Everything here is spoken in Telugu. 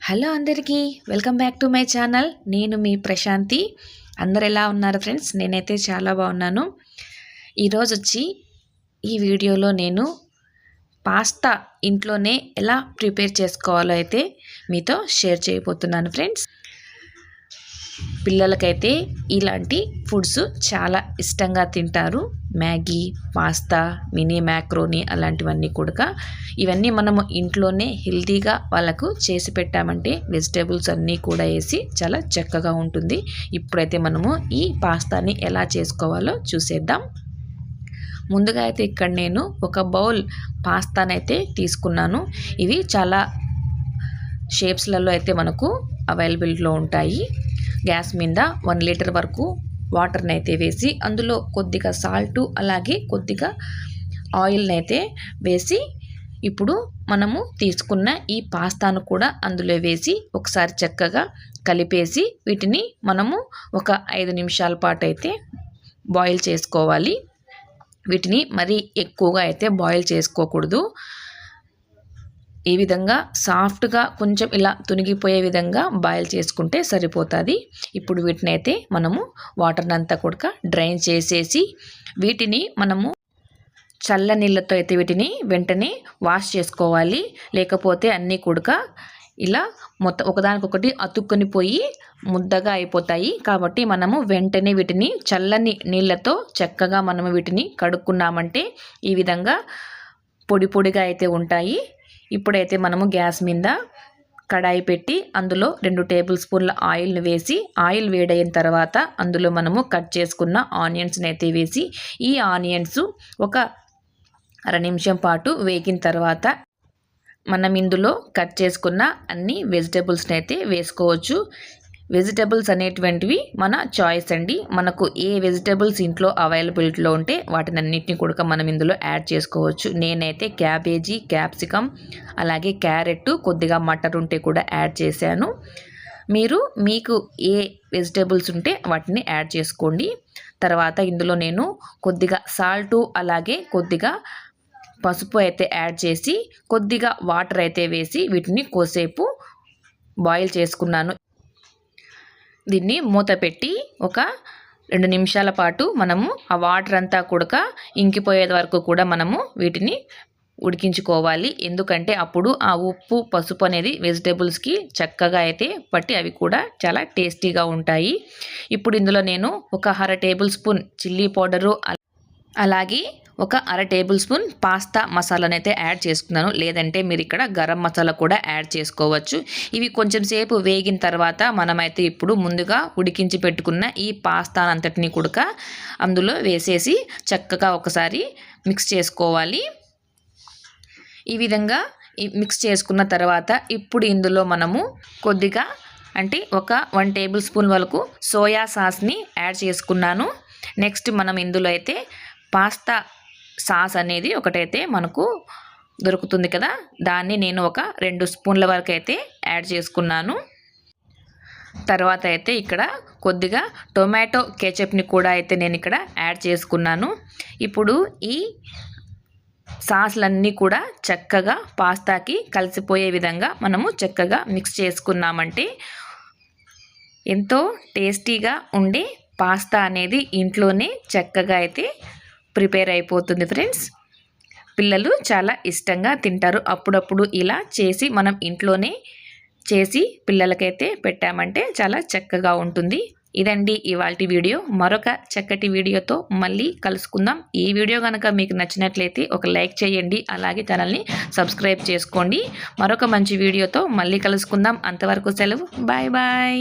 హలో అందరికీ welcome back to my channel. నేను మీ ప్రశాంతి. అందరు ఎలా ఉన్నారు ఫ్రెండ్స్? నేనైతే చాలా బాగున్నాను. ఈరోజు వచ్చి ఈ వీడియోలో నేను పాస్తా ఇంట్లోనే ఎలా ప్రిపేర్ చేసుకోవాలో అయితే మీతో షేర్ చేయబోతున్నాను ఫ్రెండ్స్. పిల్లలకైతే ఇలాంటి ఫుడ్స్ చాలా ఇష్టంగా తింటారు. మ్యాగీ, పాస్తా, మినీ మ్యాక్రోనీ అలాంటివన్నీ కూడా ఇవన్నీ మనము ఇంట్లోనే హెల్తీగా వాళ్ళకు చేసి పెట్టామంటే వెజిటేబుల్స్ అన్నీ కూడా వేసి చాలా చక్కగా ఉంటుంది. ఇప్పుడైతే మనము ఈ పాస్తాని ఎలా చేసుకోవాలో చూసేద్దాం. ముందుగా అయితే ఇక్కడ నేను ఒక బౌల్ పాస్తానైతే తీసుకున్నాను. ఇవి చాలా షేప్స్లలో అయితే మనకు అవైలబిలిటీలో ఉంటాయి. గ్యాస్ మీద 1 లీటర్ వరకు వాటర్ని అయితే వేసి అందులో కొద్దిగా సాల్టు అలాగే కొద్దిగా ఆయిల్ని అయితే వేసి ఇప్పుడు మనము తీసుకున్న ఈ పాస్తాను కూడా అందులో వేసి ఒకసారి చక్కగా కలిపేసి వీటిని మనము ఒక 5 నిమిషాల పాటు అయితే బాయిల్ చేసుకోవాలి. వీటిని మరీ ఎక్కువగా అయితే బాయిల్ చేసుకోకూడదు. ఈ విధంగా సాఫ్ట్గా కొంచెం ఇలా తునిగిపోయే విధంగా బాయిల్ చేసుకుంటే సరిపోతుంది. ఇప్పుడు వీటిని అయితే మనము వాటర్ని అంతా కూడా డ్రైన్ చేసేసి వీటిని మనము చల్ల నీళ్ళతో అయితే వీటిని వెంటనే వాష్ చేసుకోవాలి. లేకపోతే అన్నీ కూడా ఇలా మొత్తం ఒకదానికొకటి అతుక్కొని పోయి ముద్దగా అయిపోతాయి. కాబట్టి మనము వెంటనే వీటిని చల్లని నీళ్ళతో చక్కగా మనము వీటిని కడుక్కున్నామంటే ఈ విధంగా పొడి పొడిగా అయితే ఉంటాయి. ఇప్పుడైతే మనము గ్యాస్ మీద కడాయి పెట్టి అందులో 2 టేబుల్ స్పూన్ల ఆయిల్ని వేసి ఆయిల్ వేడైన తర్వాత అందులో మనము కట్ చేసుకున్న ఆనియన్స్ని అయితే వేసి ఈ ఆనియన్స్ ఒక అర నిమిషం పాటు వేగిన తర్వాత మనం ఇందులో కట్ చేసుకున్న అన్ని వెజిటేబుల్స్ని అయితే వేసుకోవచ్చు. వెజిటేబుల్స్ అనేటువంటివి మన చాయిస్ అండి. మనకు ఏ వెజిటేబుల్స్ ఇంట్లో అవైలబిలిటీలో ఉంటే వాటిని అన్నింటినీ కూడా మనం ఇందులో యాడ్ చేసుకోవచ్చు. నేనైతే క్యాబేజీ, క్యాప్సికమ్ అలాగే క్యారెట్, కొద్దిగా మటర్ ఉంటే కూడా యాడ్ చేశాను. మీకు ఏ వెజిటేబుల్స్ ఉంటే వాటిని యాడ్ చేసుకోండి. తర్వాత ఇందులో నేను కొద్దిగా సాల్టు అలాగే కొద్దిగా పసుపు అయితే యాడ్ చేసి కొద్దిగా వాటర్ అయితే వేసి వీటిని కోసేపు బాయిల్ చేసుకున్నాను. దీన్ని మూత పెట్టి ఒక 2 నిమిషాల పాటు మనము ఆ వాటర్ అంతా కూడా ఇంకిపోయే వరకు కూడా మనము వీటిని ఉడికించుకోవాలి. ఎందుకంటే అప్పుడు ఆ ఉప్పు, పసుపు అనేది వెజిటేబుల్స్కి చక్కగా అయితే పట్టి అవి కూడా చాలా టేస్టీగా ఉంటాయి. ఇప్పుడు ఇందులో నేను ఒక అర టేబుల్ స్పూన్ చిల్లీ పౌడరు అలాగే ఒక అర టేబుల్ స్పూన్ పాస్తా మసాలాని అయితే యాడ్ చేసుకున్నాను. లేదంటే మీరు ఇక్కడ గరం మసాలా కూడా యాడ్ చేసుకోవచ్చు. ఇవి కొంచెం సేపు వేగిన తర్వాత మనమైతే ఇప్పుడు ముందుగా ఉడికించి పెట్టుకున్న ఈ పాస్తా అంతటిని కూడా అందులో వేసేసి చక్కగా ఒకసారి మిక్స్ చేసుకోవాలి. ఈ విధంగా మిక్స్ చేసుకున్న తర్వాత ఇప్పుడు ఇందులో మనము కొద్దిగా అంటే ఒక 1 టేబుల్ స్పూన్ వరకు సోయా సాస్ని యాడ్ చేసుకున్నాను. నెక్స్ట్ మనం ఇందులో అయితే పాస్తా సాస్ అనేది ఒకటైతే మనకు దొరుకుతుంది కదా, దాన్ని నేను ఒక 2 స్పూన్ల వరకు అయితే యాడ్ చేసుకున్నాను. తర్వాత అయితే ఇక్కడ కొద్దిగా టొమాటో కెచప్ని కూడా అయితే నేను ఇక్కడ యాడ్ చేసుకున్నాను. ఇప్పుడు ఈ సాస్లన్నీ కూడా చక్కగా పాస్తాకి కలిసిపోయే విధంగా మనము చక్కగా మిక్స్ చేసుకున్నామంటే ఎంతో టేస్టీగా ఉండే పాస్తా అనేది ఇంట్లోనే చక్కగా అయితే ప్రిపేర్ అయిపోతుంది ఫ్రెండ్స్. పిల్లలు చాలా ఇష్టంగా తింటారు. అప్పుడప్పుడు ఇలా చేసి మనం ఇంట్లోనే చేసి పిల్లలకైతే పెట్టామంటే చాలా చక్కగా ఉంటుంది. ఇదండి ఇవాల్టి వీడియో. మరొక చక్కటి వీడియోతో మళ్ళీ కలుసుకుందాం. ఈ వీడియో కనుక మీకు నచ్చినట్లయితే ఒక లైక్ చేయండి. అలాగే ఛానల్ని సబ్స్క్రైబ్ చేసుకోండి. మరొక మంచి వీడియోతో మళ్ళీ కలుసుకుందాం. అంతవరకు సెలవు. Bye bye.